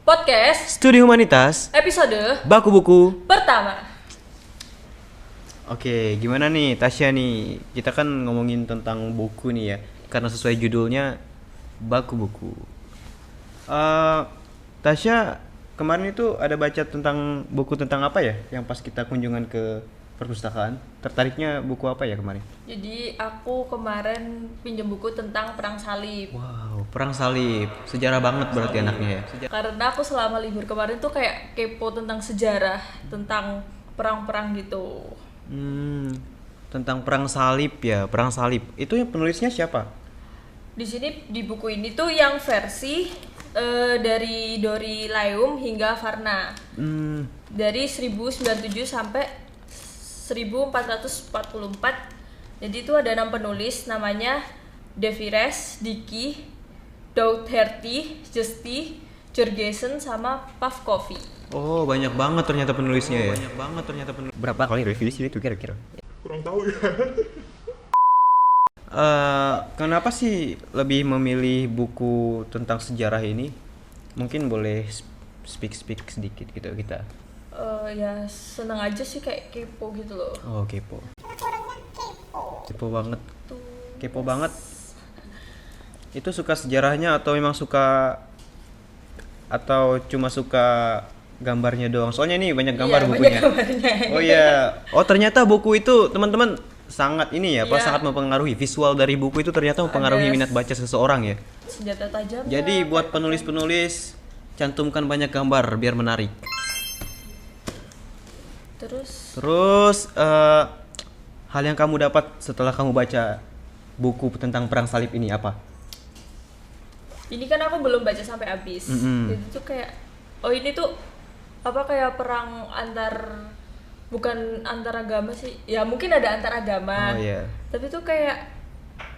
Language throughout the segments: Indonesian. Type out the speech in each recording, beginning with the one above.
Podcast Studi Humanitas episode Baku Buku. pertama. Oke, gimana nih Tasya nih? Kita kan ngomongin tentang buku nih ya, karena sesuai judulnya Baku Buku. Tasya kemarin itu ada baca tentang buku tentang apa ya? Yang pas kita kunjungan ke perpustakaan, tertariknya buku apa ya kemarin? Jadi aku kemarin pinjam buku tentang Perang Salib. Wow, Perang Salib, sejarah banget berarti anaknya ya. Karena aku selama libur kemarin tuh kayak kepo tentang sejarah, tentang perang-perang gitu. Tentang Perang Salib ya, Perang Salib. Itu yang penulisnya siapa? Di sini di buku ini tuh yang versi dari Dori Laum hingga Varna. Dari 1097 sampai 1444. Jadi itu ada 6 penulis, namanya Devires, Dickey, Dougherty, Justy, Jurgensen sama Pavkovi. Oh, banyak banget ternyata penulisnya ya. Berapa kali review sini tuh kira-kira? Kurang tahu ya. Kenapa sih lebih memilih buku tentang sejarah ini? Mungkin boleh speak sedikit gitu kita. Ya seneng aja sih, kayak kepo gitu loh. Oh, kepo. Kepo banget. Itu suka sejarahnya atau memang suka atau cuma suka gambarnya doang? Soalnya ini banyak gambar Iya, bukunya. banyak gambarnya. Oh iya. Oh, ternyata buku itu teman-teman sangat ini ya, Iya. sangat mempengaruhi visual dari buku itu, ternyata mempengaruhi Ada minat baca seseorang ya. Senjata tajam. Jadi buat penulis-penulis cantumkan banyak gambar biar menarik. Terus hal yang kamu dapat setelah kamu baca buku tentang Perang Salib ini apa? Ini kan aku belum baca sampai habis. Jadi tuh kayak, oh ini tuh apa, kayak perang bukan antar agama sih. Ya mungkin ada antar agama. Oh iya. Tapi tuh kayak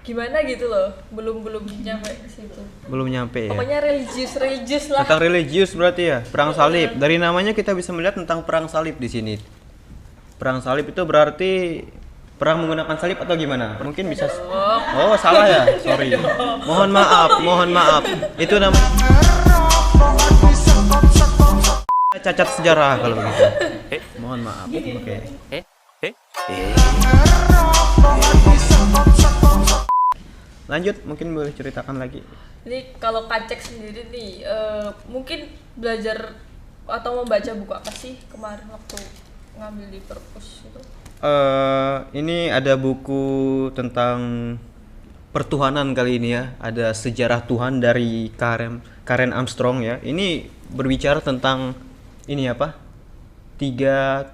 gimana gitu loh. Belum nyampe ke situ. Belum nyampe ya. Pokoknya religius lah. Tentang religius berarti ya, Perang Salib. Dari namanya kita bisa melihat tentang Perang Salib di sini. Perang Salib itu berarti perang menggunakan salib atau gimana? Mungkin bisa. Oh, salah ya. Sorry. Mohon maaf. Itu namanya cacat sejarah kalau begitu. Mohon maaf. Oke. Lanjut, mungkin boleh ceritakan lagi. Jadi kalau Kacek sendiri nih, mungkin belajar atau membaca buku apa sih kemarin waktu ngambil di perpus itu? Ini ada buku tentang pertuhanan kali ini ya. Ada Sejarah Tuhan dari Karen Armstrong ya. Ini berbicara tentang ini apa? Tiga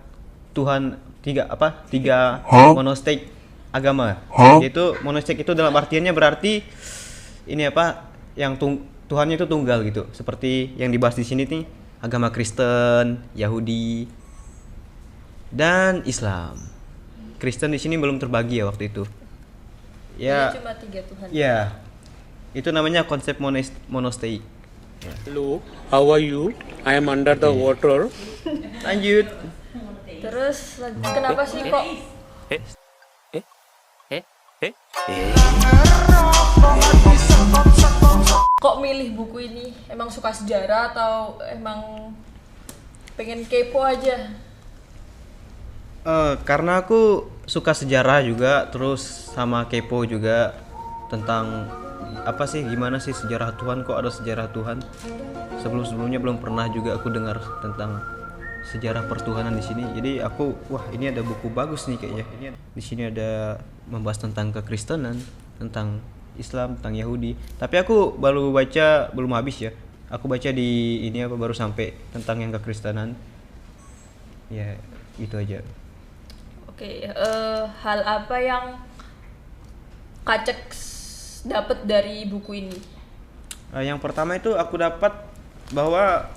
monosteik agama. Yaitu monosteik itu dalam artiannya berarti ini apa? Yang Tuhannya itu tunggal gitu. Seperti yang dibahas di sini nih, agama Kristen, Yahudi, dan Islam. Kristen di sini belum terbagi ya waktu itu. Ya. Jadi cuma 3 Tuhan. Ya. Itu namanya konsep monosteik. Hello, how are you? I am under the water. Lanjut. Terus kenapa sih kok milih buku ini? Emang suka sejarah atau emang pengen kepo aja? Karena aku suka sejarah juga, terus sama kepo juga tentang apa sih, gimana sih sejarah Tuhan, kok ada sejarah Tuhan. Sebelumnya belum pernah juga aku dengar tentang sejarah pertuhanan di sini. Jadi aku, wah ini ada buku bagus nih kayaknya. Di sini ada membahas tentang kekristenan, tentang Islam, tentang Yahudi. Tapi aku baru baca, belum habis ya. Aku baca di ini baru sampai tentang yang kekristenan. Ya, gitu aja. Oke, hal apa yang Kacek dapat dari buku ini? Yang pertama itu aku dapat bahwa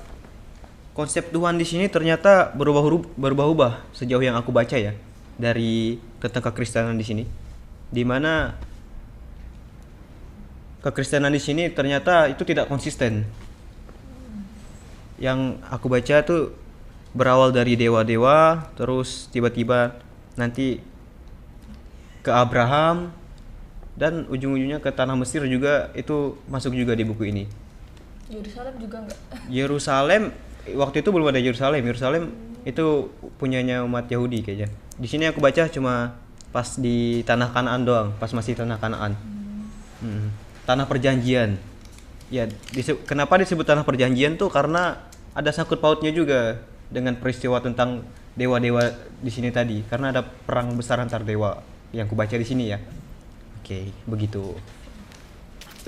konsep Tuhan di sini ternyata berubah-ubah sejauh yang aku baca ya, dari tentang kekristenan di sini. Di mana kekristenan di sini ternyata itu tidak konsisten. Yang aku baca tuh berawal dari dewa-dewa, terus tiba-tiba nanti ke Abraham, dan ujung-ujungnya ke tanah Mesir juga, itu masuk juga di buku ini. Yerusalem juga enggak. Yerusalem waktu itu belum ada Yerusalem. Yerusalem itu punyanya umat Yahudi kayaknya. Di sini aku baca cuma pas di tanah Kanaan doang, pas masih tanah Kanaan. Tanah perjanjian. Ya, kenapa disebut tanah perjanjian tuh karena ada sangkut pautnya juga dengan peristiwa tentang dewa-dewa di sini tadi. Karena ada perang besar antar dewa yang kubaca di sini ya. Oke, begitu.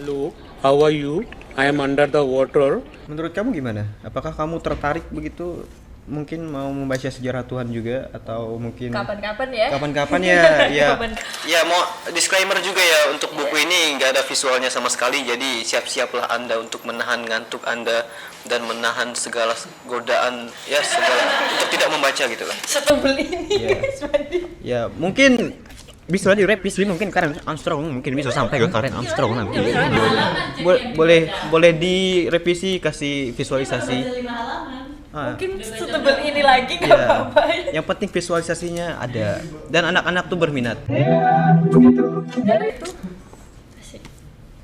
Luke, how are you? I am under the water. Menurut kamu gimana? Apakah kamu tertarik begitu? Mungkin mau membaca sejarah Tuhan juga atau mungkin Kapan-kapan ya? Kapan-kapan ya, ya. Kapan. Ya mau disclaimer juga ya untuk buku ini nggak ada visualnya sama sekali, jadi siap-siaplah Anda untuk menahan ngantuk Anda dan menahan segala godaan ya segala untuk tidak membaca gitu lah. Setebel ini. Ya. Ya mungkin bisa direvisi mungkin Karen Armstrong mungkin bisa sampai ke Karen Armstrong nanti. Boleh direvisi kasih visualisasi. Mungkin setebel ini lagi nggak Ya, apa-apa. yang penting visualisasinya ada dan anak-anak tuh berminat. Asik.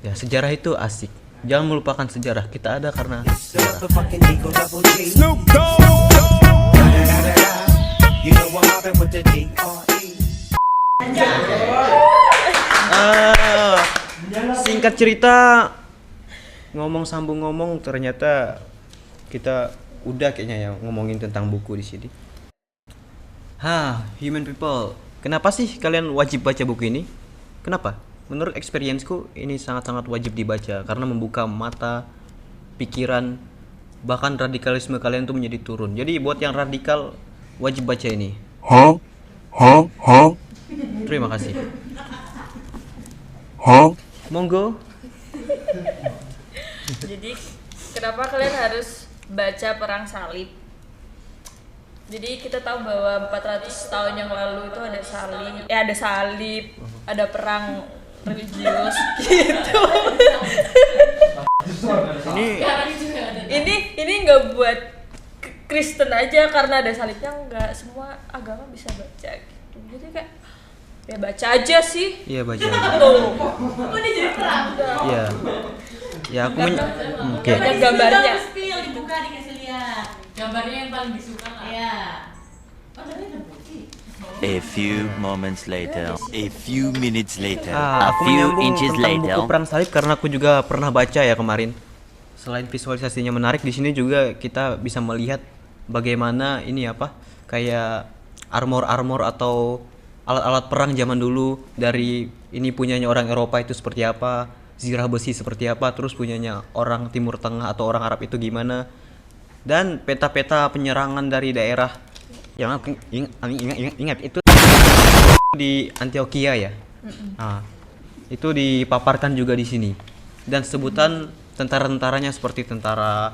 Ya sejarah itu asik. Jangan melupakan sejarah. Kita ada karena sejarah. Snoop Dogg. You know I'm mobbing with the D.R.E. Singkat cerita, ngomong sambung ngomong ternyata kita udah kayaknya ya ngomongin tentang buku di sini. Human people. Kenapa sih kalian wajib baca buku ini? Kenapa? Menurut experience-ku ini sangat-sangat wajib dibaca karena membuka mata, pikiran, bahkan radikalisme kalian tuh menjadi turun. Jadi buat yang radikal wajib baca ini. Terima kasih. Monggo. Jadi kenapa kalian harus baca Perang Salib? Jadi kita tahu bahwa 400 tahun yang lalu itu ada salib, ada perang religius gitu. Ini nggak buat Kristen aja karena ada salibnya, nggak, semua agama bisa baca gitu. Jadi kayak ya baca aja sih. Iya baca. Tuh. Udah jadi perang. Iya. Ya aku oke. Banyak gambarnya. Spill dibuka dikasih lihat. Gambarnya yang paling disuka lah. Iya. Oh, tapi ada putih. A few moments later, a few minutes later, a Aku few menyambung inches tentang buku later. Perang Salib karena aku juga pernah baca ya kemarin. Selain visualisasinya menarik, di sini juga kita bisa melihat bagaimana ini apa kayak armor atau alat-alat perang zaman dulu, dari ini punyanya orang Eropa itu seperti apa, zirah besi seperti apa, terus punyanya orang Timur Tengah atau orang Arab itu gimana, dan peta-peta penyerangan dari daerah yang aku ingat itu di Antioquia ya. Itu dipaparkan juga di sini, dan sebutan tentara-tentaranya seperti tentara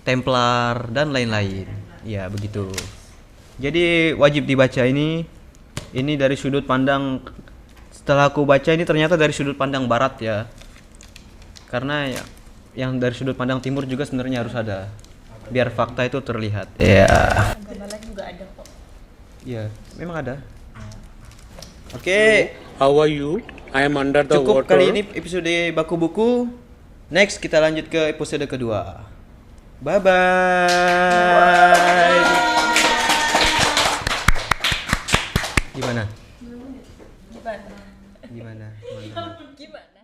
Templar dan lain-lain. Ya begitu. Jadi wajib dibaca ini. Ini dari sudut pandang, setelah aku baca ini ternyata dari sudut pandang barat ya. Karena ya, yang dari sudut pandang timur juga sebenarnya harus ada. Biar fakta itu terlihat. Ya. Agama lain juga ada kok. Iya, memang ada. Oke, How are you? I am under the cukup water. kali ini episode Baku Buku. Next kita lanjut ke episode kedua. Bye bye. Gimana? Gimana? Gimana? Gimana?